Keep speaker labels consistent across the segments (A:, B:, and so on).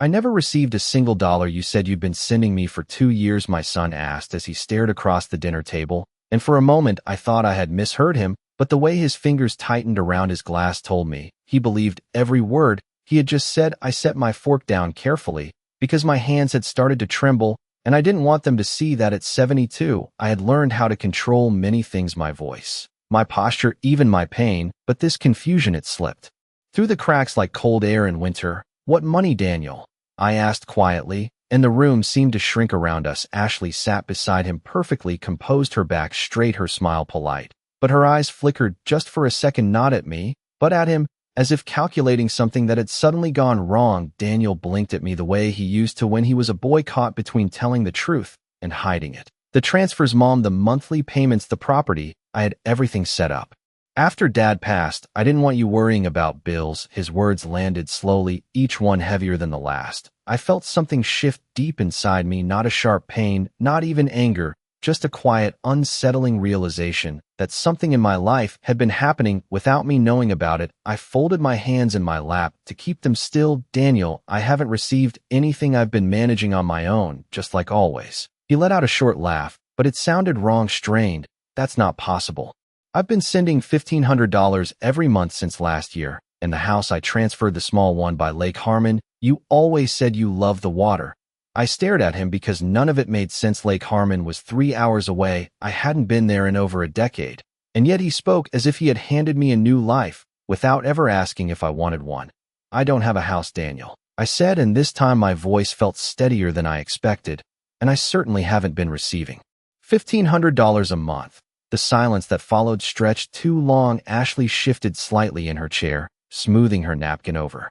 A: I never received a single dollar. You said you'd been sending me for 2 years, my son asked as he stared across the dinner table, and for a moment I thought I had misheard him, but the way his fingers tightened around his glass told me he believed every word he had just said. I set my fork down carefully because my hands had started to tremble, and I didn't want them to see that at 72, I had learned how to control many things: my voice, my posture, even my pain, but this confusion had slipped through the cracks like cold air in winter. What money, Daniel? I asked quietly, and the room seemed to shrink around us. Ashley sat beside him, perfectly composed, her back straight, her smile polite, but her eyes flickered just for a second, not at me, but at him, as if calculating something that had suddenly gone wrong. Daniel blinked at me the way he used to when he was a boy, caught between telling the truth and hiding it. The transfers, Mom, the monthly payments, the property. I had everything set up. After Dad passed, I didn't want you worrying about bills. His words landed slowly, each one heavier than the last. I felt something shift deep inside me, not a sharp pain, not even anger, just a quiet, unsettling realization that something in my life had been happening without me knowing about it. I folded my hands in my lap to keep them still. Daniel, I haven't received anything. I've been managing on my own, just like always. He let out a short laugh, but it sounded wrong, strained. That's not possible. I've been sending $1,500 every month since last year, and the house I transferred, the small one by Lake Harmon. You always said you loved the water. I stared at him because none of it made sense. Lake Harmon was 3 hours away. I hadn't been there in over a decade, and yet he spoke as if he had handed me a new life, without ever asking if I wanted one. I don't have a house, Daniel, I said, and this time my voice felt steadier than I expected, and I certainly haven't been receiving $1,500 a month. The silence that followed stretched too long. Ashley shifted slightly in her chair, smoothing her napkin over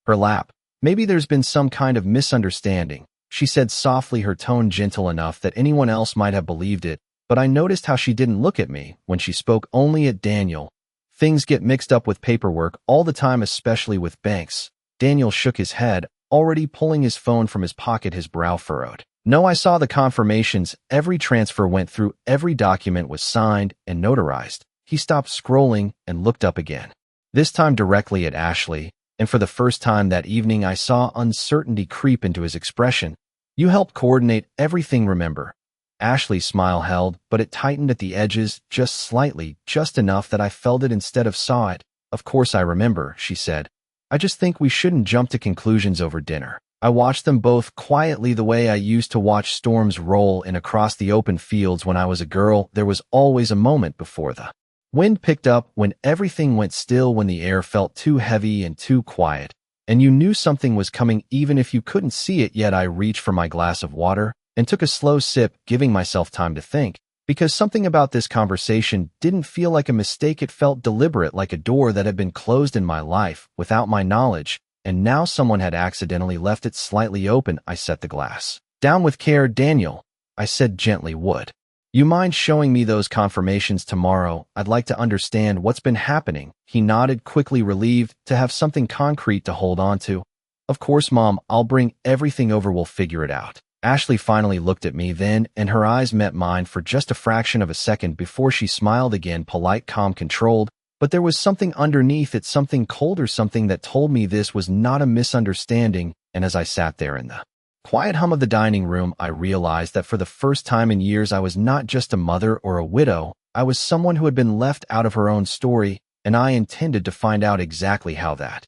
A: her lap. Maybe there's been some kind of misunderstanding, she said softly, her tone gentle enough that anyone else might have believed it, but I noticed how she didn't look at me when she spoke, only at Daniel. Things get mixed up with paperwork all the time, especially with banks. Daniel shook his head, already pulling his phone from his pocket, his brow furrowed. No, I saw the confirmations. Every transfer went through, every document was signed and notarized. He stopped scrolling and looked up again, this time directly at Ashley, and for the first time that evening I saw uncertainty creep into his expression. You helped coordinate everything, remember? Ashley's smile held, but it tightened at the edges, just slightly, just enough that I felt it instead of saw it. Of course I remember, she said. I just think we shouldn't jump to conclusions over dinner. I watched them both quietly, the way I used to watch storms roll in across the open fields when I was a girl. There was always a moment before the wind picked up, when everything went still, when the air felt too heavy and too quiet, and you knew something was coming even if you couldn't see it yet. I reached for my glass of water and took a slow sip, giving myself time to think, because something about this conversation didn't feel like a mistake. It felt deliberate, like a door that had been closed in my life without my knowledge, and now someone had accidentally left it slightly open. I set the glass down with care. Daniel, I said gently, would you mind showing me those confirmations tomorrow? I'd like to understand what's been happening. He nodded, quickly, relieved to have something concrete to hold on to. Of course, Mom, I'll bring everything over. We'll figure it out. Ashley finally looked at me then, and her eyes met mine for just a fraction of a second before she smiled again, polite, calm, controlled. But there was something underneath it, something colder, something that told me this was not a misunderstanding. And as I sat there in the quiet hum of the dining room, I realized that for the first time in years I was not just a mother or a widow. I was someone who had been left out of her own story, and I intended to find out exactly how that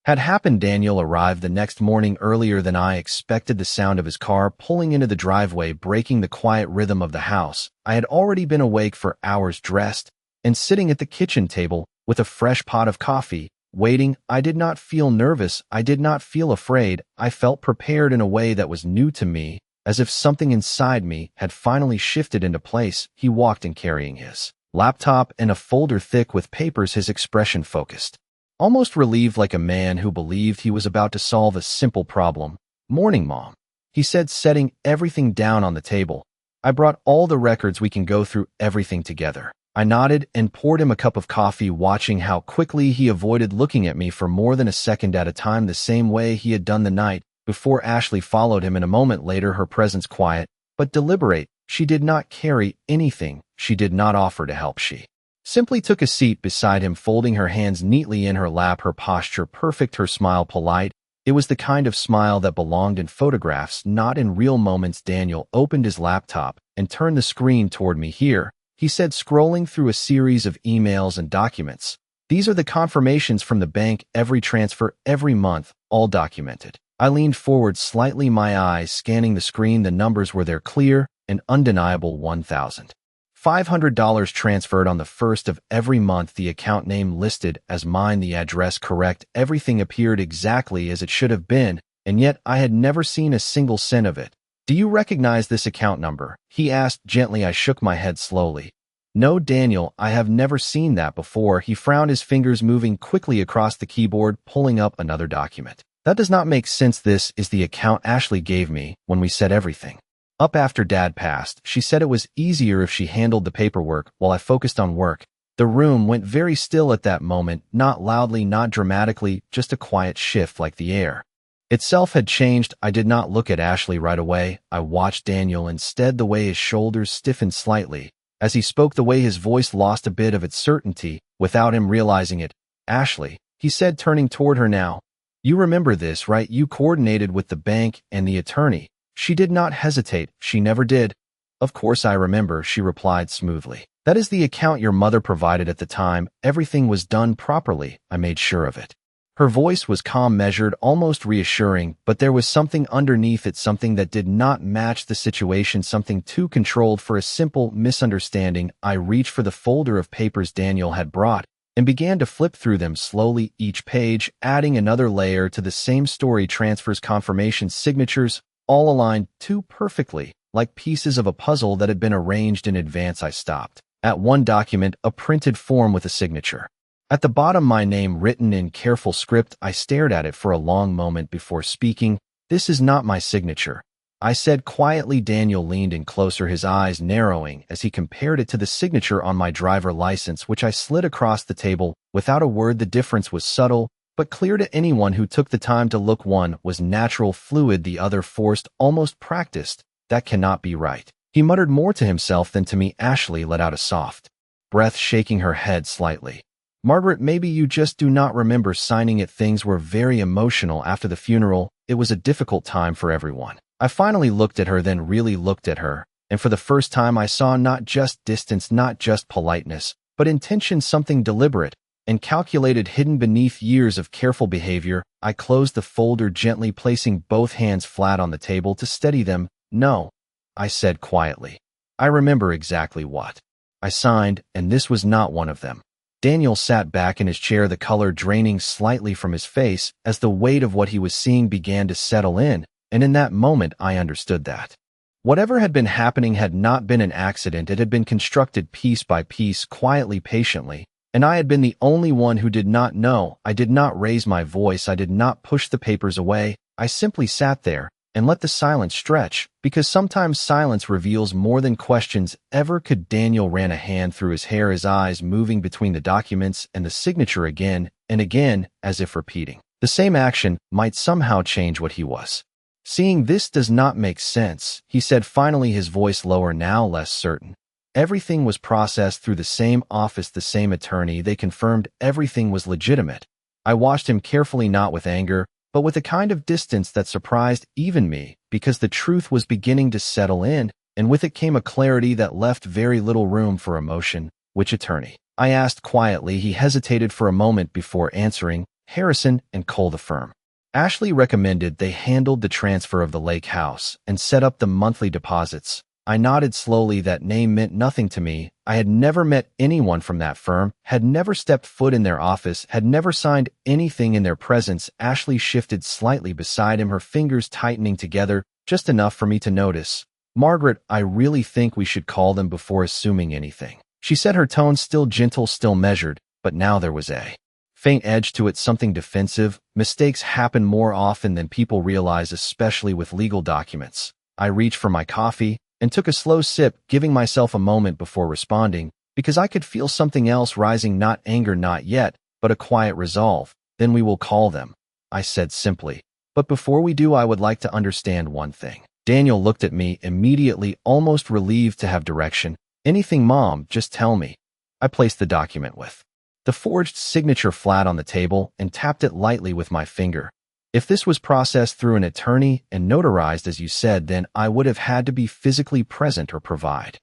A: had happened. Daniel arrived the next morning earlier than I expected, the sound of his car pulling into the driveway breaking the quiet rhythm of the house. I had already been awake for hours, dressed and sitting at the kitchen table with a fresh pot of coffee, waiting. I did not feel nervous. I did not feel afraid. I felt prepared in a way that was new to me, as if something inside me had finally shifted into place. He walked in carrying his laptop and a folder thick with papers, his expression focused, almost relieved, like a man who believed he was about to solve a simple problem. Morning, Mom, he said, setting everything down on the table. I brought all the records. We can go through everything together. I nodded and poured him a cup of coffee, watching how quickly he avoided looking at me for more than a second at a time, the same way he had done the night before. Ashley followed him, and a moment later, her presence quiet but deliberate. She did not carry anything. She did not offer to help. She simply took a seat beside him, folding her hands neatly in her lap, her posture perfect, her smile polite It was the kind of smile that belonged in photographs, not in real moments. Daniel opened his laptop and turned the screen toward me. Here, he said, scrolling through a series of emails and documents. These are the confirmations from the bank, every transfer, every month, all documented. I leaned forward slightly, my eyes scanning the screen. The numbers were there, clear and undeniable. $1,500 transferred on the first of every month, the account name listed as mine, the address correct. Everything appeared exactly as it should have been, and yet I had never seen a single cent of it. Do you recognize this account number? He asked gently. I shook my head slowly. No, Daniel, I have never seen that before. He frowned, his fingers moving quickly across the keyboard, pulling up another document. That does not make sense. This is the account Ashley gave me when we set everything up after Dad passed. She said it was easier if she handled the paperwork while I focused on work. The room went very still at that moment, not loudly, not dramatically, just a quiet shift, like the air itself had changed. I did not look at Ashley right away. I watched Daniel instead, the way his shoulders stiffened slightly as he spoke, the way his voice lost a bit of its certainty without him realizing it. Ashley, he said, turning toward her now. You remember this, right? You coordinated with the bank and the attorney. She did not hesitate. She never did. Of course I remember, she replied smoothly. That is the account your mother provided at the time. Everything was done properly. I made sure of it. Her voice was calm, measured, almost reassuring, but there was something underneath it, something that did not match the situation, something too controlled for a simple misunderstanding. I reached for the folder of papers Daniel had brought and began to flip through them slowly, each page adding another layer to the same story. Transfers, confirmations, signatures, all aligned too perfectly, like pieces of a puzzle that had been arranged in advance. I stopped at one document, a printed form with a signature. At the bottom, my name written in careful script. I stared at it for a long moment before speaking. This is not my signature, I said quietly. Daniel leaned in closer, his eyes narrowing as he compared it to the signature on my driver license, which I slid across the table. Without a word, the difference was subtle, but clear to anyone who took the time to look. One was natural, fluid, the other forced, almost practiced. That cannot be right. He muttered more to himself than to me. Ashley let out a soft breath, shaking her head slightly. Margaret, maybe you just do not remember signing it. Things were very emotional after the funeral. It was a difficult time for everyone. I finally looked at her, then really looked at her, and for the first time I saw not just distance, not just politeness, but intention, something deliberate and calculated hidden beneath years of careful behavior. I closed the folder gently, placing both hands flat on the table to steady them. No, I said quietly. I remember exactly what I signed, and this was not one of them. Daniel sat back in his chair, the color draining slightly from his face as the weight of what he was seeing began to settle in, and in that moment I understood that whatever had been happening had not been an accident. It had been constructed piece by piece, quietly, patiently, and I had been the only one who did not know. I did not raise my voice. I did not push the papers away. I simply sat there and let the silence stretch, because sometimes silence reveals more than questions ever could. Daniel ran a hand through his hair, his eyes moving between the documents and the signature again and again, as if repeating the same action might somehow change what he was seeing. This does not make sense, he said finally, his voice lower, now less certain. Everything was processed through the same office, the same attorney. They confirmed everything was legitimate. I watched him carefully, not with anger, but with a kind of distance that surprised even me, because the truth was beginning to settle in, and with it came a clarity that left very little room for emotion. Which attorney? I asked quietly. He hesitated for a moment before answering. Harrison and Cole, the firm Ashley recommended. They handled the transfer of the lake house and set up the monthly deposits. I nodded slowly. That name meant nothing to me. I had never met anyone from that firm, had never stepped foot in their office, had never signed anything in their presence. Ashley shifted slightly beside him, her fingers tightening together, just enough for me to notice. Margaret, I really think we should call them before assuming anything, she said, her tone still gentle, still measured, but now there was a faint edge to it, something defensive. Mistakes happen more often than people realize, especially with legal documents. I reached for my coffee and took a slow sip, giving myself a moment before responding, because I could feel something else rising, not anger, not yet, but a quiet resolve. Then we will call them, I said simply. But before we do, I would like to understand one thing. Daniel looked at me immediately, almost relieved to have direction. Anything, Mom, just tell me. I placed the document with the forged signature flat on the table and tapped it lightly with my finger. If this was processed through an attorney and notarized as you said, then I would have had to be physically present or provide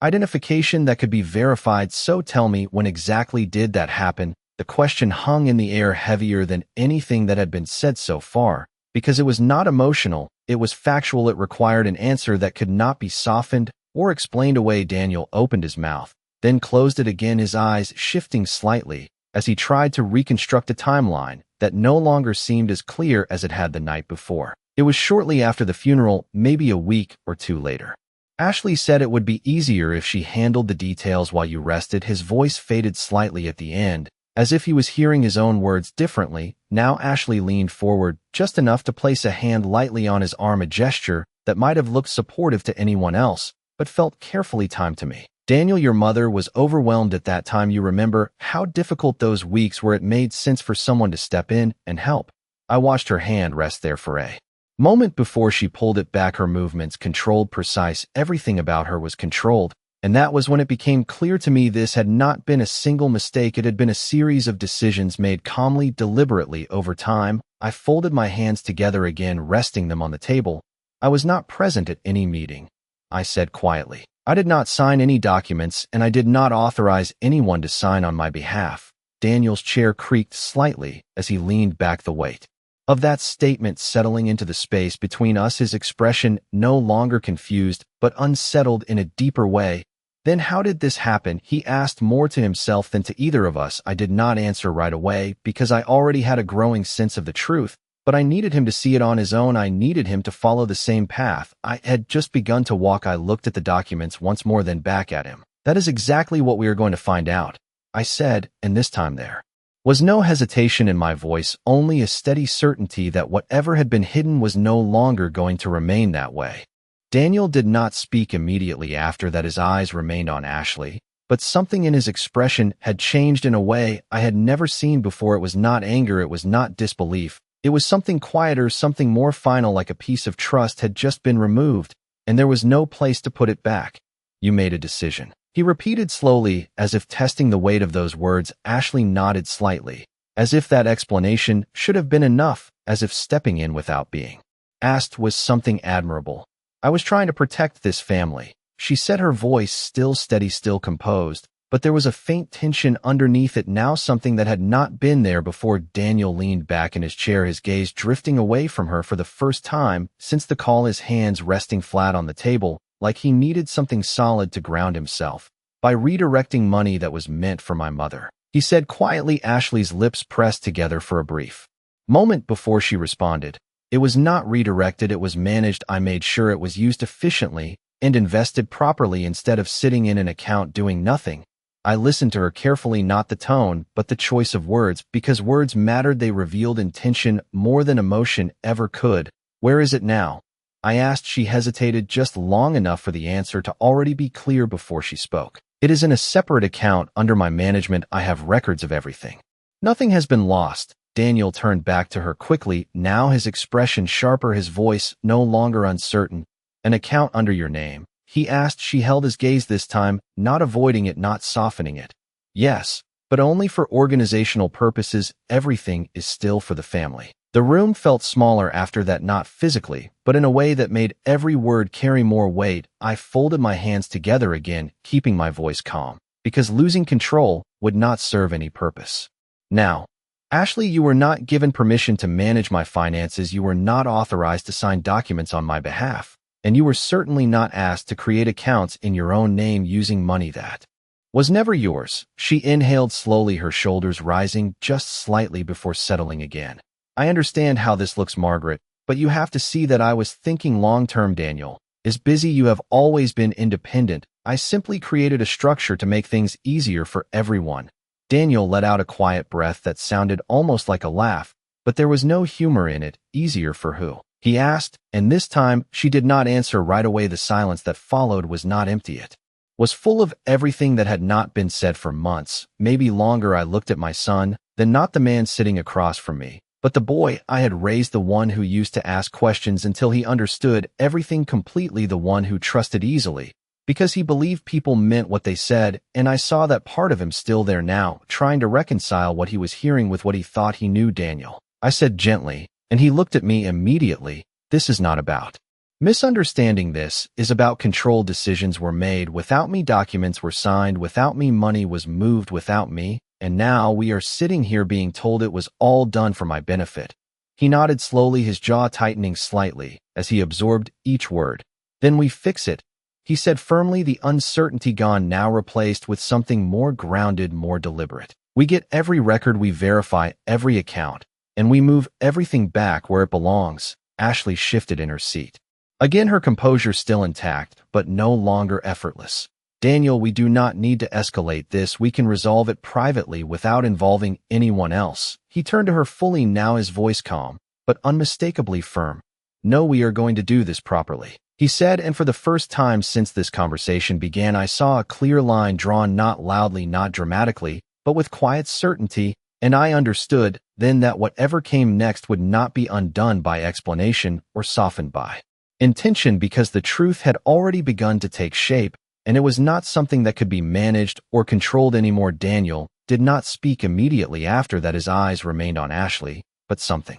A: identification that could be verified. So tell me, when exactly did that happen? The question hung in the air, heavier than anything that had been said so far, because it was not emotional, it was factual. It required an answer that could not be softened or explained away. Daniel opened his mouth, then closed it again, his eyes shifting slightly as he tried to reconstruct a timeline that no longer seemed as clear as it had the night before. It was shortly after the funeral, maybe a week or two later. Ashley said it would be easier if she handled the details while you rested. His voice faded slightly at the end, as if he was hearing his own words differently. Now Ashley leaned forward just enough to place a hand lightly on his arm, a gesture that might have looked supportive to anyone else, but felt carefully timed to me. Daniel, your mother was overwhelmed at that time. You remember how difficult those weeks were. It made sense for someone to step in and help. I watched her hand rest there for a moment before she pulled it back, her movements controlled, precise. Everything about her was controlled, and that was when it became clear to me this had not been a single mistake. It had been a series of decisions made calmly, deliberately over time. I folded my hands together again, resting them on the table. I was not present at any meeting, I said quietly. I did not sign any documents, and I did not authorize anyone to sign on my behalf. Daniel's chair creaked slightly as he leaned back, the weight of that statement settling into the space between us, his expression no longer confused, but unsettled in a deeper way. Then how did this happen? He asked, more to himself than to either of us. I did not answer right away because I already had a growing sense of the truth, but I needed him to see it on his own. I needed him to follow the same path I had just begun to walk. I looked at the documents once more, then back at him. That is exactly what we are going to find out, I said, and this time there was no hesitation in my voice, only a steady certainty that whatever had been hidden was no longer going to remain that way. Daniel did not speak immediately after that. His eyes remained on Ashley, but something in his expression had changed in a way I had never seen before. It was not anger, it was not disbelief. It was something quieter, something more final, like a piece of trust had just been removed, and there was no place to put it back. You made a decision, he repeated slowly, as if testing the weight of those words. Ashley nodded slightly, as if that explanation should have been enough, as if stepping in without being asked was something admirable. I was trying to protect this family, she said, her voice still steady, still composed, but there was a faint tension underneath it now, something that had not been there before. Daniel leaned back in his chair, his gaze drifting away from her for the first time since the call, his hands resting flat on the table, like he needed something solid to ground himself. By redirecting money that was meant for my mother, he said quietly. Ashley's lips pressed together for a brief moment before she responded. It was not redirected, it was managed. I made sure it was used efficiently and invested properly instead of sitting in an account doing nothing. I listened to her carefully, not the tone, but the choice of words, because words mattered. They revealed intention more than emotion ever could. Where is it now? I asked. She hesitated just long enough for the answer to already be clear before she spoke. It is in a separate account under my management. I have records of everything. Nothing has been lost. Daniel turned back to her quickly, now his expression sharper, his voice no longer uncertain. An account under your name? He asked. She held his gaze this time, not avoiding it, not softening it. Yes, but only for organizational purposes. Everything is still for the family. The room felt smaller after that, not physically, but in a way that made every word carry more weight. I folded my hands together again, keeping my voice calm, because losing control would not serve any purpose. Now, Ashley, you were not given permission to manage my finances. You were not authorized to sign documents on my behalf. And you were certainly not asked to create accounts in your own name using money that was never yours. She inhaled slowly, her shoulders rising just slightly before settling again. I understand how this looks, Margaret, but you have to see that I was thinking long-term. Daniel is busy. You have always been independent. I simply created a structure to make things easier for everyone. Daniel let out a quiet breath that sounded almost like a laugh, but there was no humor in it. Easier for who? He asked, and this time she did not answer right away. The silence that followed was not empty. It was full of everything that had not been said for months, maybe longer. I looked at my son, then not the man sitting across from me, but the boy I had raised, the one who used to ask questions until he understood everything completely, the one who trusted easily, because he believed people meant what they said, and I saw that part of him still there now, trying to reconcile what he was hearing with what he thought he knew. Daniel, I said gently, And he looked at me immediately. This is not about misunderstanding. This is about control. Decisions were made without me. Documents were signed without me. Money was moved without me. And now we are sitting here being told it was all done for my benefit. He nodded slowly, his jaw tightening slightly as he absorbed each word. Then we fix it, he said firmly, the uncertainty gone, now replaced with something more grounded, more deliberate. We get every record, we verify every account, and we move everything back where it belongs. Ashley shifted in her seat. Again, her composure still intact, but no longer effortless. Daniel, we do not need to escalate this. We can resolve it privately without involving anyone else. He turned to her fully, now his voice calm, but unmistakably firm. No, we are going to do this properly, he said, and for the first time since this conversation began, I saw a clear line drawn, not loudly, not dramatically, but with quiet certainty, and I understood then that whatever came next would not be undone by explanation or softened by intention, because the truth had already begun to take shape, and it was not something that could be managed or controlled anymore. Daniel did not speak immediately after that. His eyes remained on Ashley, but something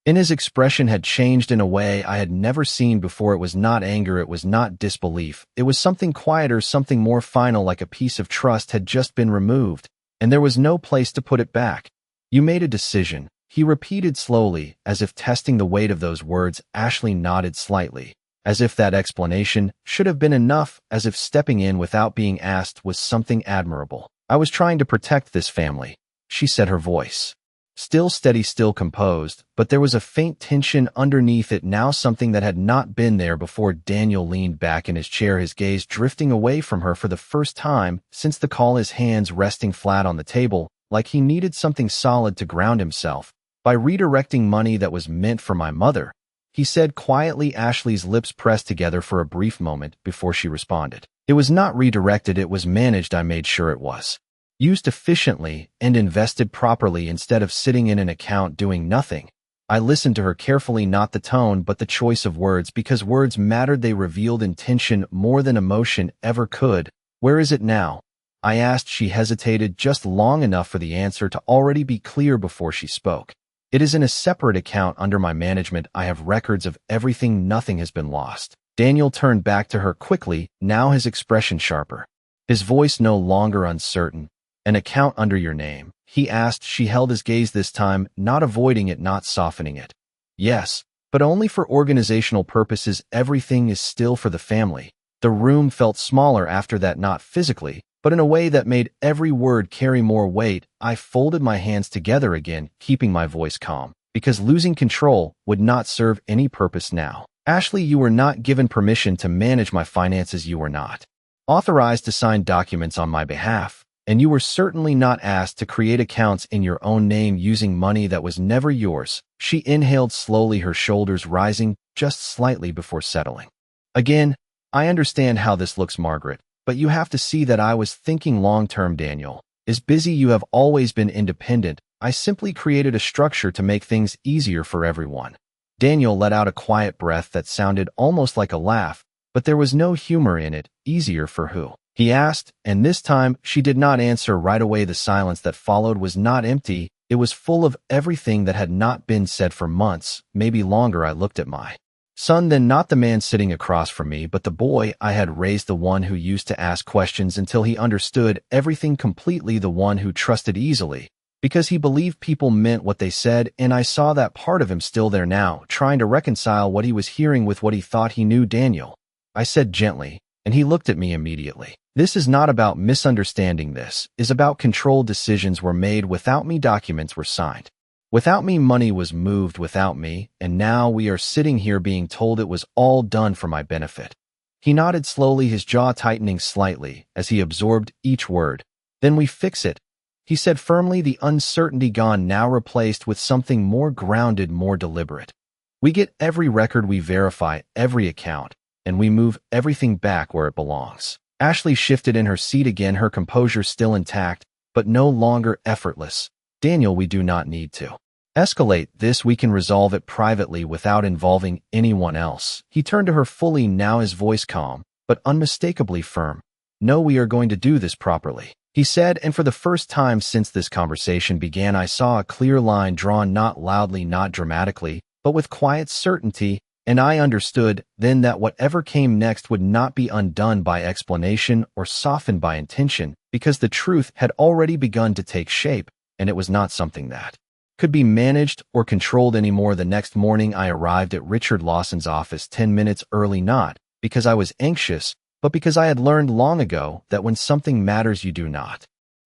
A: in his expression had changed in a way I had never seen before. It was not anger, it was not disbelief. It was something quieter, something more final, like a piece of trust had just been removed, and there was no place to put it back. You made a decision, he repeated slowly, as if testing the weight of those words. Ashley nodded slightly, as if that explanation should have been enough, as if stepping in without being asked was something admirable. I was trying to protect this family, she said, her voice still steady, still composed, but there was a faint tension underneath it now, something that had not been there before. Daniel leaned back in his chair, his gaze drifting away from her for the first time since the call, his hands resting flat on the table, like he needed something solid to ground himself. By redirecting money that was meant for my mother, he said quietly. Ashley's lips pressed together for a brief moment before she responded. It was not redirected, it was managed. I made sure it was used efficiently and invested properly instead of sitting in an account doing nothing. I listened to her carefully, not the tone but the choice of words, because words mattered. They revealed intention more than emotion ever could. Where is it now? I asked. She hesitated just long enough for the answer to already be clear before she spoke. It is in a separate account under my management. I have records of everything. Nothing has been lost. Daniel turned back to her quickly, now his expression sharper, his voice no longer uncertain. An account under your name, he asked. She held his gaze this time, not avoiding it, not softening it. Yes, but only for organizational purposes. Everything is still for the family. The room felt smaller after that, not physically, but in a way that made every word carry more weight. I folded my hands together again, keeping my voice calm, because losing control would not serve any purpose now. Ashley, you were not given permission to manage my finances. You were not authorized to sign documents on my behalf. And you were certainly not asked to create accounts in your own name using money that was never yours. She inhaled slowly, her shoulders rising just slightly before settling. Again, I understand how this looks, Margaret, but you have to see that I was thinking long-term. Daniel is busy. You have always been independent. I simply created a structure to make things easier for everyone. Daniel let out a quiet breath that sounded almost like a laugh, but there was no humor in it. Easier for who? He asked, and this time she did not answer right away. The silence that followed was not empty, it was full of everything that had not been said for months, maybe longer. I looked at my son then, not the man sitting across from me, but the boy I had raised, the one who used to ask questions until he understood everything completely, the one who trusted easily, because he believed people meant what they said, and I saw that part of him still there now, trying to reconcile what he was hearing with what he thought he knew. Daniel, I said gently, and he looked at me immediately. This is not about misunderstanding. This is about control. Decisions were made without me. Documents were signed without me. Money was moved without me. And now we are sitting here being told it was all done for my benefit. He nodded slowly, his jaw tightening slightly as he absorbed each word. Then we fix it, he said firmly, the uncertainty gone, now replaced with something more grounded, more deliberate. We get every record, we verify every account, and we move everything back where it belongs. Ashley shifted in her seat again, her composure still intact, but no longer effortless. Daniel, we do not need to escalate this. We can resolve it privately without involving anyone else. He turned to her fully, now his voice calm, but unmistakably firm. No, we are going to do this properly, he said, and for the first time since this conversation began, I saw a clear line drawn, not loudly, not dramatically, but with quiet certainty, and I understood then that whatever came next would not be undone by explanation or softened by intention, because the truth had already begun to take shape, and it was not something that could be managed or controlled anymore. The next morning I arrived at Richard Lawson's office 10 minutes early, not because I was anxious, but because I had learned long ago that when something matters you do not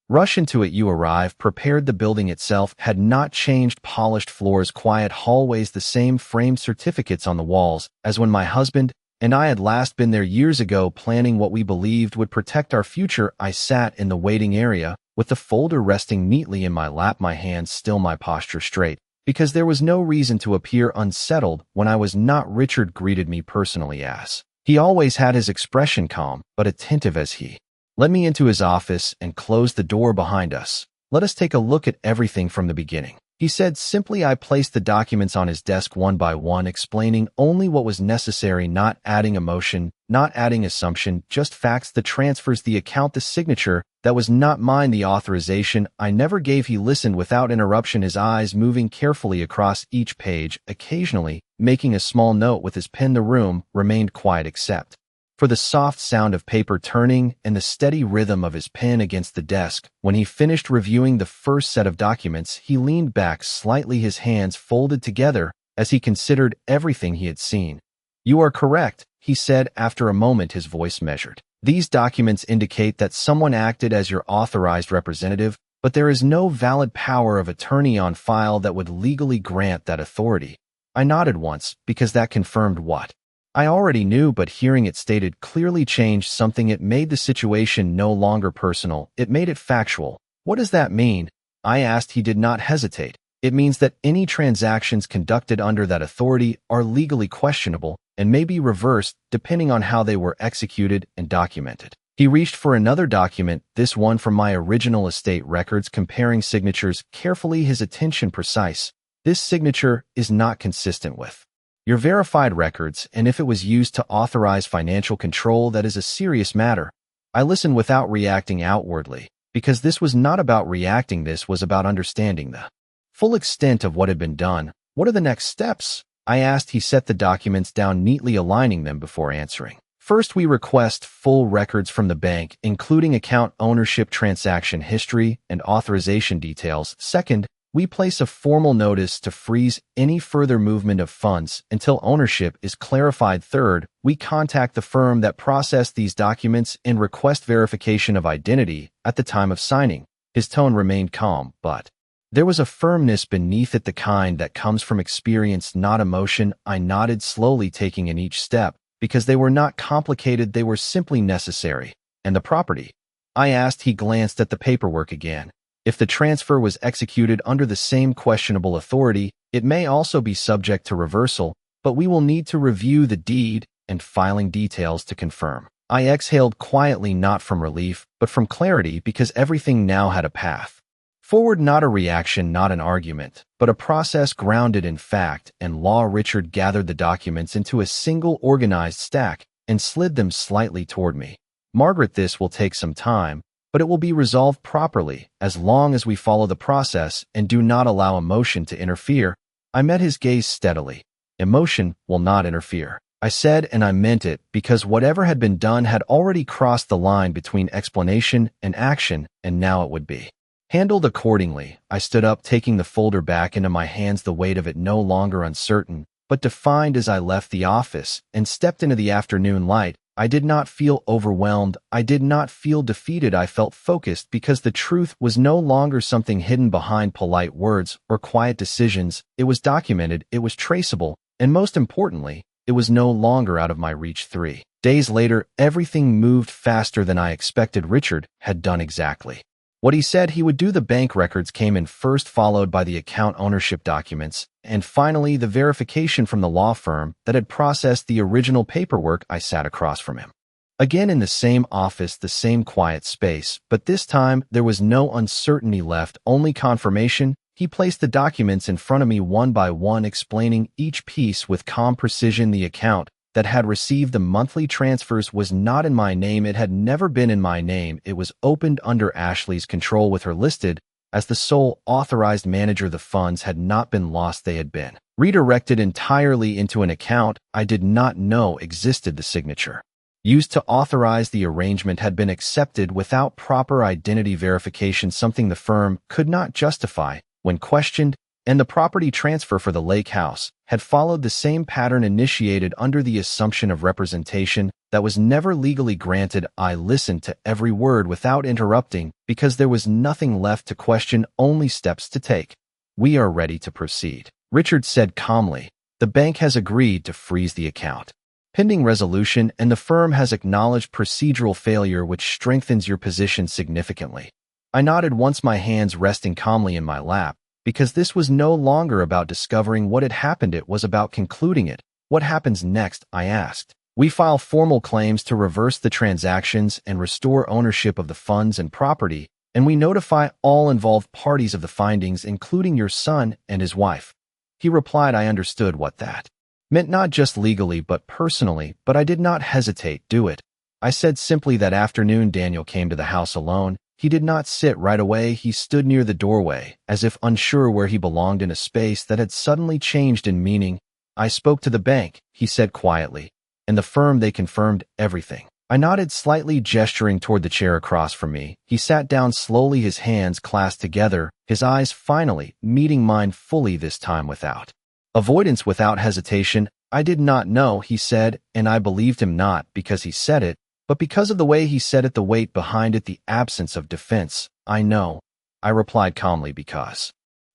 A: rush into it. You arrive prepared. The building itself had not changed: polished floors, quiet hallways, the same framed certificates on the walls as when my husband and I had last been there years ago, planning what we believed would protect our future. I sat in the waiting area, with the folder resting neatly in my lap, my hands still, my posture straight, because there was no reason to appear unsettled when I was not. Richard greeted me personally, as he always had, his expression calm but attentive as he led me into his office and closed the door behind us. "Let us take a look at everything from the beginning," he said simply. I placed the documents on his desk one by one, explaining only what was necessary, not adding emotion, not adding assumption, just facts: the transfers, the account, the signature that was not mine, the authorization I never gave. He listened without interruption, his eyes moving carefully across each page, occasionally making a small note with his pen. The room remained quiet except for the soft sound of paper turning and the steady rhythm of his pen against the desk. When he finished reviewing the first set of documents, he leaned back slightly, his hands folded together as he considered everything he had seen. "You are correct," he said after a moment, his voice measured. "These documents indicate that someone acted as your authorized representative, but there is no valid power of attorney on file that would legally grant that authority." I nodded once, because that confirmed what I already knew, but hearing it stated clearly changed something. It made the situation no longer personal, it made it factual. "What does that mean?" I asked. He did not hesitate. "It means that any transactions conducted under that authority are legally questionable and may be reversed depending on how they were executed and documented." He reached for another document, this one from my original estate records, comparing signatures carefully, his attention precise. "This signature is not consistent with your verified records, and if it was used to authorize financial control, that is a serious matter." I listened without reacting outwardly, because this was not about reacting, this was about understanding the full extent of what had been done. "What are the next steps?" I asked. He set the documents down neatly, aligning them before answering. "First, we request full records from the bank, including account ownership, transaction history, and authorization details. Second, we place a formal notice to freeze any further movement of funds until ownership is clarified. Third, we contact the firm that processed these documents and request verification of identity at the time of signing." His tone remained calm, but there was a firmness beneath it, the kind that comes from experience, not emotion. I nodded, slowly, taking in each step, because they were not complicated, they were simply necessary. "And the property?" I asked. He glanced at the paperwork again. "If the transfer was executed under the same questionable authority, it may also be subject to reversal, but we will need to review the deed and filing details to confirm." I exhaled quietly, not from relief, but from clarity, because everything now had a path forward, not a reaction, not an argument, but a process grounded in fact and law. Richard gathered the documents into a single organized stack and slid them slightly toward me. "Margaret, this will take some time, but it will be resolved properly as long as we follow the process and do not allow emotion to interfere." I met his gaze steadily. "Emotion will not interfere," I said, and I meant it, because whatever had been done had already crossed the line between explanation and action, and now it would be handled accordingly. I stood up, taking the folder back into my hands, the weight of it no longer uncertain, but defined. As I left the office and stepped into the afternoon light, I did not feel overwhelmed. I did not feel defeated. I felt focused, because the truth was no longer something hidden behind polite words or quiet decisions. It was documented, it was traceable, and most importantly, it was no longer out of my reach. 3 days later, everything moved faster than I expected. Richard had done exactly what he said he would do. The bank records came in first, followed by the account ownership documents, and finally the verification from the law firm that had processed the original paperwork. I sat across from him again in the same office, the same quiet space, but this time there was no uncertainty left, only confirmation. He placed the documents in front of me one by one, explaining each piece with calm precision. The account that had received the monthly transfers was not in my name. It had never been in my name. It was opened under Ashley's control, with her listed as the sole authorized manager. The funds had not been lost, they had been redirected entirely into an account I did not know existed. The signature used to authorize the arrangement had been accepted without proper identity verification, something the firm could not justify when questioned, and the property transfer for the lake house had followed the same pattern initiated under the assumption of representation that was never legally granted. I listened to every word without interrupting because there was nothing left to question, only steps to take. "We are ready to proceed," Richard said calmly. "The bank has agreed to freeze the account pending resolution, and the firm has acknowledged procedural failure, which strengthens your position significantly." I nodded, once my hands resting calmly in my lap, because this was no longer about discovering what had happened, it was about concluding it. "What happens next?" I asked. "We file formal claims to reverse the transactions and restore ownership of the funds and property, and we notify all involved parties of the findings, including your son and his wife." He replied. I understood what that meant, not just legally but personally, but I did not hesitate. "Do it," I said simply. That afternoon, Daniel came to the house alone. He did not sit right away. He stood near the doorway, as if unsure where he belonged in a space that had suddenly changed in meaning. "I spoke to the bank," he said quietly, "and the firm, they confirmed everything." I nodded slightly, gesturing toward the chair across from me. He sat down slowly, his hands clasped together, his eyes finally meeting mine fully, this time without avoidance, without hesitation. "I did not know," he said, and I believed him, not because he said it, but because of the way he said it, the weight behind it, the absence of defense. "I know," I replied calmly, because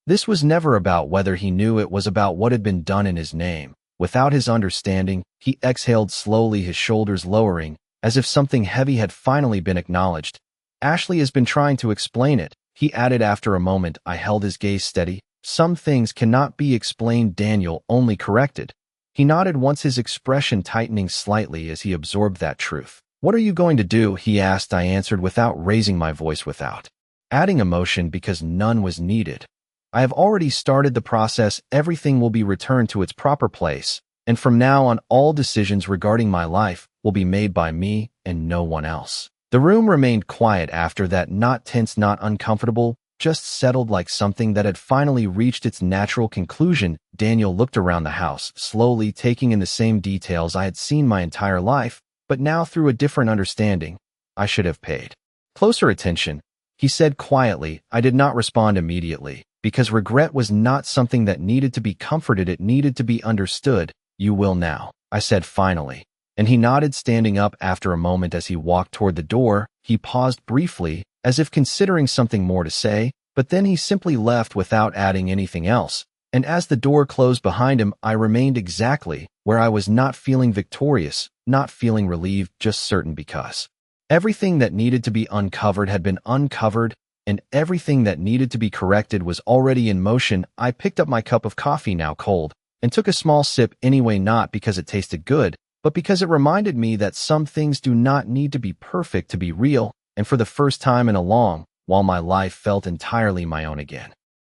A: this was never about whether he knew, it was about what had been done in his name. Without his understanding, he exhaled slowly, his shoulders lowering, as if something heavy had finally been acknowledged. "Ashley has been trying to explain it," he added after a moment. I held his gaze steady. "Some things cannot be explained," Daniel only corrected. He nodded once, his expression tightening slightly as he absorbed that truth. "What are you going to do?" he asked. I answered without raising my voice, without adding emotion, because none was needed. "I have already started the process. Everything will be returned to its proper place, and from now on, all decisions regarding my life will be made by me and no one else." The room remained quiet after that, not tense, not uncomfortable, just settled, like something that had finally reached its natural conclusion. Daniel looked around the house, slowly taking in the same details I had seen my entire life, but now through a different understanding. "I should have paid closer attention," he said quietly. I did not respond immediately, because regret was not something that needed to be comforted, it needed to be understood. "You will now," I said finally, and he nodded, standing up. After a moment, as he walked toward the door, he paused briefly, as if considering something more to say, but then he simply left without adding anything else. And as the door closed behind him, I remained exactly where I was, not feeling victorious, not feeling relieved, just certain, because everything that needed to be uncovered had been uncovered, and everything that needed to be corrected was already in motion. I picked up my cup of coffee, now cold, and took a small sip anyway, not because it tasted good, but because it reminded me that some things do not need to be perfect to be real. And for the first time in a long while, my life felt entirely my own again.